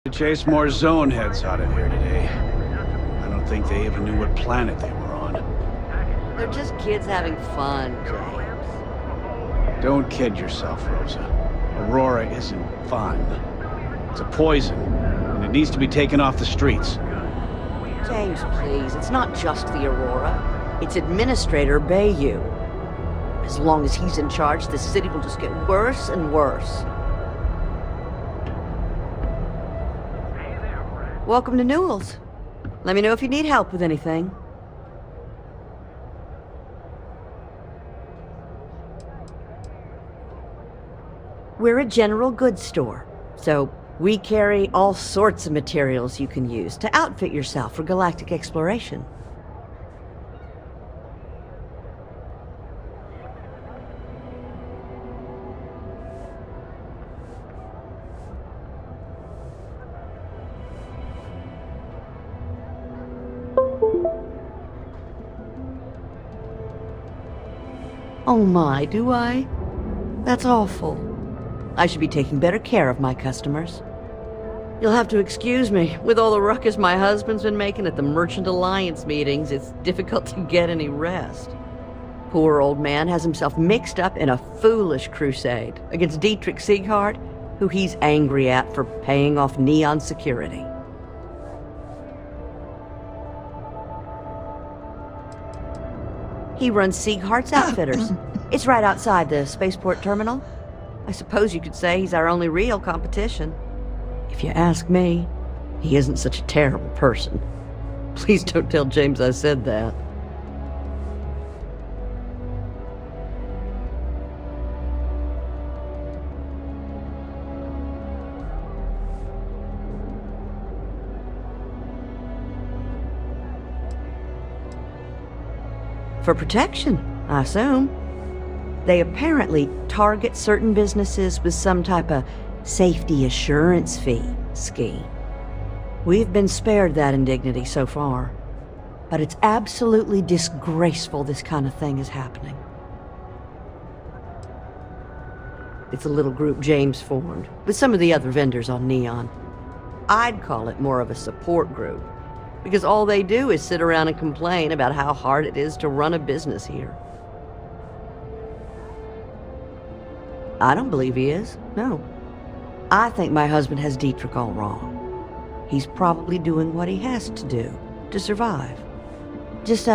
To chase more zone heads out of here today. I don't think they even knew what planet they were on. They're just kids having fun, James. Don't kid yourself, Rosa. Aurora isn't fun. It's a poison, and it needs to be taken off the streets. James, please. It's not just the Aurora. It's Administrator Bayou. As long as he's in charge, this city will just get worse and worse. Welcome to Newell's. Let me know if you need help with anything. We're a general goods store, so we carry all sorts of materials you can use to outfit yourself for galactic exploration. Oh my, do I? That's awful. I should be taking better care of my customers. You'll have to excuse me. With all the ruckus my husband's been making at the Merchant Alliance meetings, it's difficult to get any rest. Poor old man has himself mixed up in a foolish crusade against Dietrich Sieghart, who he's angry at for paying off Neon security. He runs Sieghart's Outfitters. It's right outside the spaceport terminal. I suppose you could say he's our only real competition. If you ask me, he isn't such a terrible person. Please don't tell James I said that. For protection, I assume. They apparently target certain businesses with some type of safety assurance fee scheme. We've been spared that indignity so far, but it's absolutely disgraceful this kind of thing is happening. It's a little group James formed with some of the other vendors on Neon. I'd call it more of a support group, because all they do is sit around and complain about how hard it is to run a business here. I don't believe he is, no. I think my husband has Dietrich all wrong. He's probably doing what he has to do to survive. Just,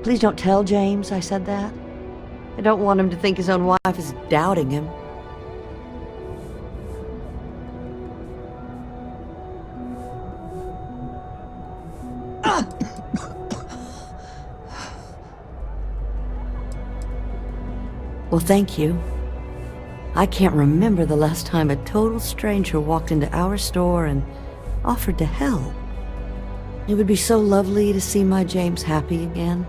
please don't tell James I said that. I don't want him to think his own wife is doubting him. Well, thank you. I can't remember the last time a total stranger walked into our store and offered to help. It would be so lovely to see my James happy again.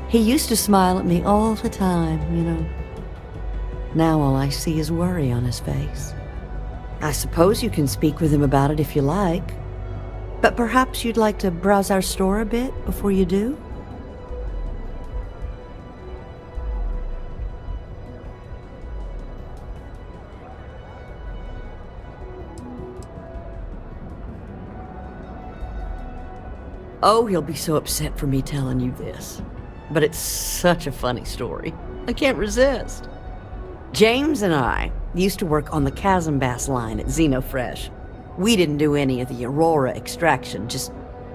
He used to smile at me all the time, you know. Now all I see is worry on his face. I suppose you can speak with him about it if you like, but perhaps you'd like to browse our store a bit before you do? Oh, he'll be so upset for me telling you this. But it's such a funny story. I can't resist. James and I used to work on the Chasm Bass line at Xenofresh. We didn't do any of the Aurora extraction, just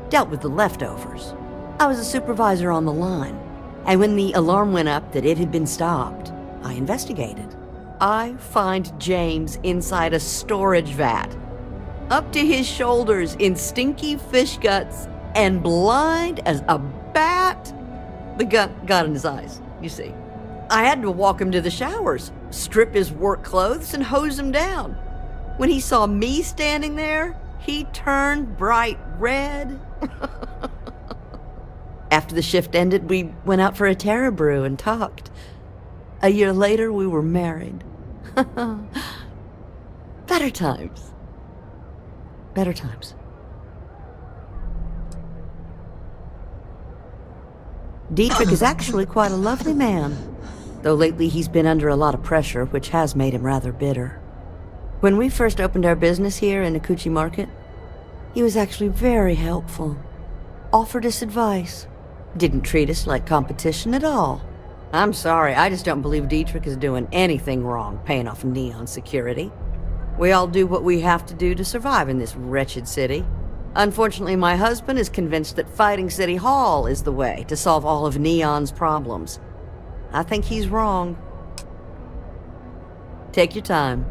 dealt with the leftovers. I was a supervisor on the line, and when the alarm went up that it had been stopped, I investigated. I find James inside a storage vat, up to his shoulders in stinky fish guts, and blind as a bat. The gut got in his eyes, you see. I had to walk him to the showers, strip his work clothes, and hose him down. When he saw me standing there, he turned bright red. After the shift ended, we went out for a Terra brew and talked. A year later, we were married. Better times. Better times. Dietrich is actually quite a lovely man, though lately he's been under a lot of pressure, which has made him rather bitter. When we first opened our business here in Akuchi Market, he was actually very helpful. Offered us advice. Didn't treat us like competition at all. I'm sorry, I just don't believe Dietrich is doing anything wrong paying off Neon security. We all do what we have to do to survive in this wretched city. Unfortunately, my husband is convinced that fighting City Hall is the way to solve all of Neon's problems. I think he's wrong. Take your time.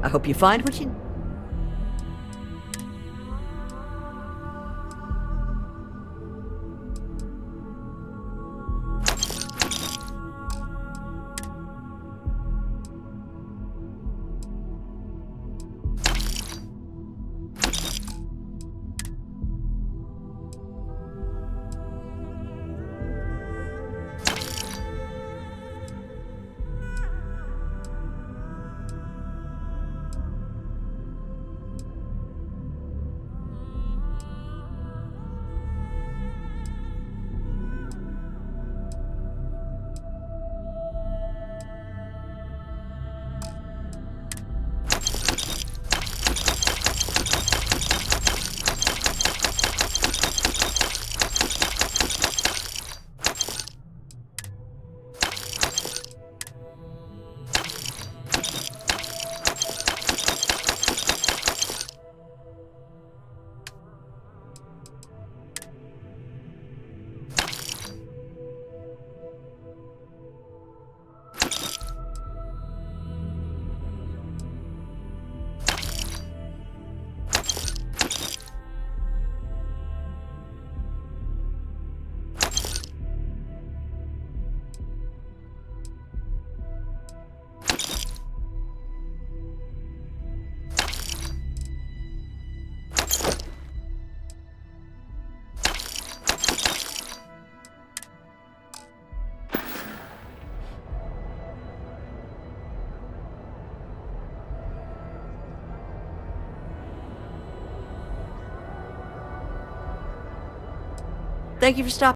I hope you find what you... Thank you for stopping.